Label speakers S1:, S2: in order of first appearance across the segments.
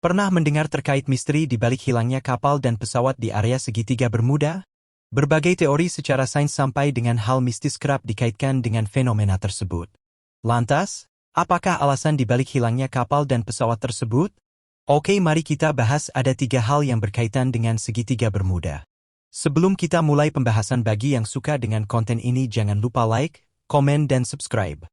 S1: Pernah mendengar terkait misteri di balik hilangnya kapal dan pesawat di area segitiga Bermuda? Berbagai teori secara sains sampai dengan hal mistis kerap dikaitkan dengan fenomena tersebut. Lantas, apakah alasan di balik hilangnya kapal dan pesawat tersebut? Oke, mari kita bahas ada 3 hal yang berkaitan dengan segitiga Bermuda. Sebelum kita mulai pembahasan, bagi yang suka dengan konten ini jangan lupa like, komen dan subscribe.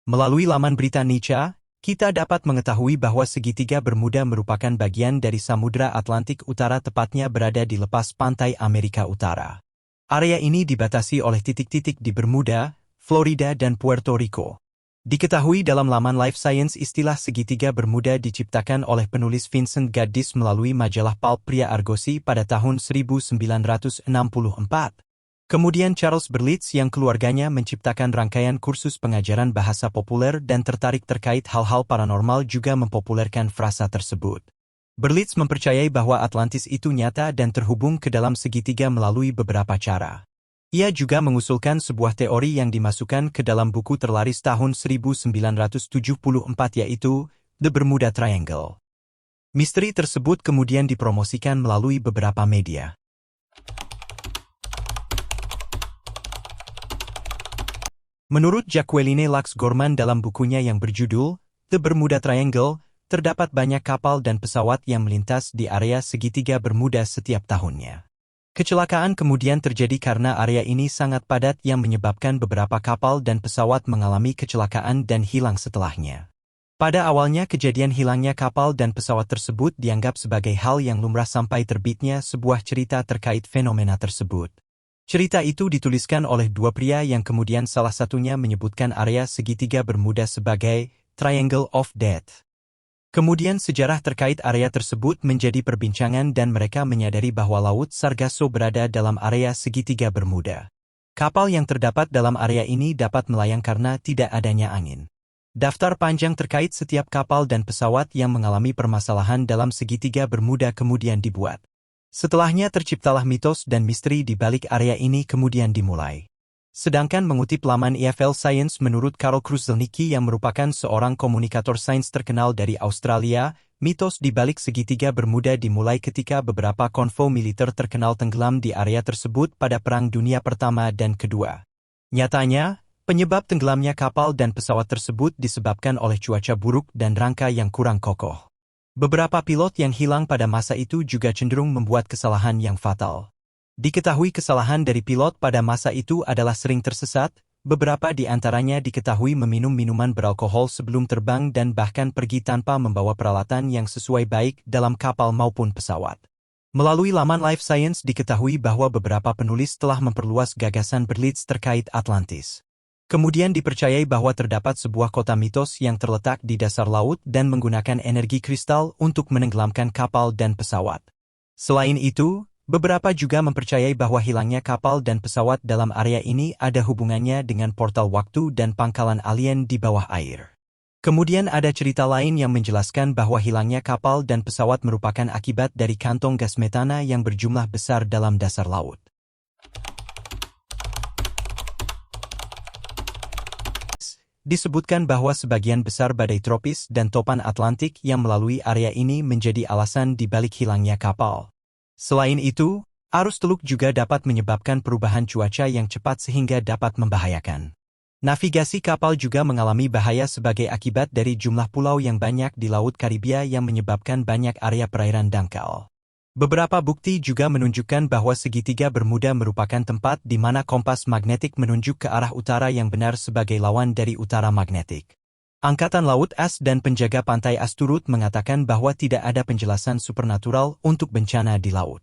S1: Melalui laman berita Nica, kita dapat mengetahui bahwa segitiga Bermuda merupakan bagian dari Samudra Atlantik Utara, tepatnya berada di lepas pantai Amerika Utara. Area ini dibatasi oleh titik-titik di Bermuda, Florida dan Puerto Rico. Diketahui dalam laman Life Science, istilah segitiga Bermuda diciptakan oleh penulis Vincent Gaddis melalui majalah pulp pria Argosy pada tahun 1964. Kemudian Charles Berlitz yang keluarganya menciptakan rangkaian kursus pengajaran bahasa populer dan tertarik terkait hal-hal paranormal juga mempopulerkan frasa tersebut. Berlitz mempercayai bahwa Atlantis itu nyata dan terhubung ke dalam segitiga melalui beberapa cara. Ia juga mengusulkan sebuah teori yang dimasukkan ke dalam buku terlaris tahun 1974, yaitu The Bermuda Triangle. Misteri tersebut kemudian dipromosikan melalui beberapa media. Menurut Jacqueline Lux Gorman dalam bukunya yang berjudul The Bermuda Triangle, terdapat banyak kapal dan pesawat yang melintas di area segitiga Bermuda setiap tahunnya. Kecelakaan kemudian terjadi karena area ini sangat padat yang menyebabkan beberapa kapal dan pesawat mengalami kecelakaan dan hilang setelahnya. Pada awalnya kejadian hilangnya kapal dan pesawat tersebut dianggap sebagai hal yang lumrah sampai terbitnya sebuah cerita terkait fenomena tersebut. Cerita itu dituliskan oleh 2 pria yang kemudian salah satunya menyebutkan area segitiga Bermuda sebagai Triangle of Death. Kemudian sejarah terkait area tersebut menjadi perbincangan dan mereka menyadari bahwa Laut Sargasso berada dalam area segitiga Bermuda. Kapal yang terdapat dalam area ini dapat melayang karena tidak adanya angin. Daftar panjang terkait setiap kapal dan pesawat yang mengalami permasalahan dalam segitiga Bermuda kemudian dibuat. Setelahnya terciptalah mitos dan misteri di balik area ini kemudian dimulai. Sedangkan mengutip laman EFL Science, menurut Karl Kruszelnicki yang merupakan seorang komunikator sains terkenal dari Australia, mitos di balik segitiga Bermuda dimulai ketika beberapa konvoi militer terkenal tenggelam di area tersebut pada Perang Dunia Pertama dan Kedua. Nyatanya, penyebab tenggelamnya kapal dan pesawat tersebut disebabkan oleh cuaca buruk dan rangka yang kurang kokoh. Beberapa pilot yang hilang pada masa itu juga cenderung membuat kesalahan yang fatal. Diketahui kesalahan dari pilot pada masa itu adalah sering tersesat, beberapa di antaranya diketahui meminum minuman beralkohol sebelum terbang dan bahkan pergi tanpa membawa peralatan yang sesuai baik dalam kapal maupun pesawat. Melalui laman Life Science diketahui bahwa beberapa penulis telah memperluas gagasan Berlitz terkait Atlantis. Kemudian dipercayai bahwa terdapat sebuah kota mitos yang terletak di dasar laut dan menggunakan energi kristal untuk menenggelamkan kapal dan pesawat. Selain itu, beberapa juga mempercayai bahwa hilangnya kapal dan pesawat dalam area ini ada hubungannya dengan portal waktu dan pangkalan alien di bawah air. Kemudian ada cerita lain yang menjelaskan bahwa hilangnya kapal dan pesawat merupakan akibat dari kantong gas metana yang berjumlah besar dalam dasar laut. Disebutkan bahwa sebagian besar badai tropis dan topan Atlantik yang melalui area ini menjadi alasan di balik hilangnya kapal. Selain itu, arus teluk juga dapat menyebabkan perubahan cuaca yang cepat sehingga dapat membahayakan. Navigasi kapal juga mengalami bahaya sebagai akibat dari jumlah pulau yang banyak di Laut Karibia yang menyebabkan banyak area perairan dangkal. Beberapa bukti juga menunjukkan bahwa segitiga Bermuda merupakan tempat di mana kompas magnetik menunjuk ke arah utara yang benar sebagai lawan dari utara magnetik. Angkatan Laut AS dan penjaga pantai AS turut mengatakan bahwa tidak ada penjelasan supernatural untuk bencana di laut.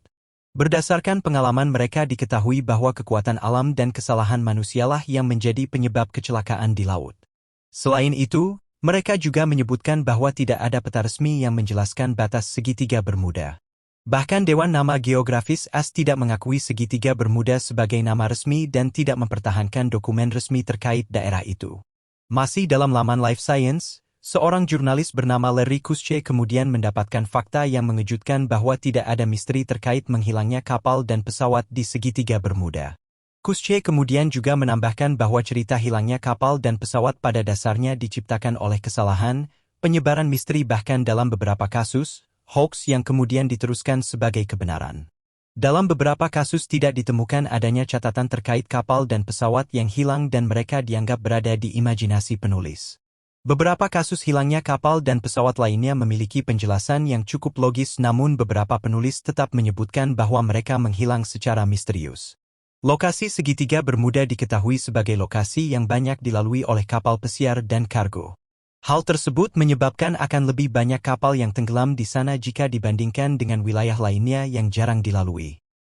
S1: Berdasarkan pengalaman mereka diketahui bahwa kekuatan alam dan kesalahan manusialah yang menjadi penyebab kecelakaan di laut. Selain itu, mereka juga menyebutkan bahwa tidak ada peta resmi yang menjelaskan batas segitiga Bermuda. Bahkan Dewan Nama Geografis AS tidak mengakui segitiga Bermuda sebagai nama resmi dan tidak mempertahankan dokumen resmi terkait daerah itu. Masih dalam laman Life Science, seorang jurnalis bernama Larry Kutsche kemudian mendapatkan fakta yang mengejutkan bahwa tidak ada misteri terkait menghilangnya kapal dan pesawat di segitiga Bermuda. Kusche kemudian juga menambahkan bahwa cerita hilangnya kapal dan pesawat pada dasarnya diciptakan oleh kesalahan, penyebaran misteri bahkan dalam beberapa kasus, hoax yang kemudian diteruskan sebagai kebenaran. Dalam beberapa kasus tidak ditemukan adanya catatan terkait kapal dan pesawat yang hilang dan mereka dianggap berada di imajinasi penulis. Beberapa kasus hilangnya kapal dan pesawat lainnya memiliki penjelasan yang cukup logis namun beberapa penulis tetap menyebutkan bahwa mereka menghilang secara misterius. Lokasi segitiga Bermuda diketahui sebagai lokasi yang banyak dilalui oleh kapal pesiar dan kargo. Hal tersebut menyebabkan akan lebih banyak kapal yang tenggelam di sana jika dibandingkan dengan wilayah lainnya yang jarang dilalui.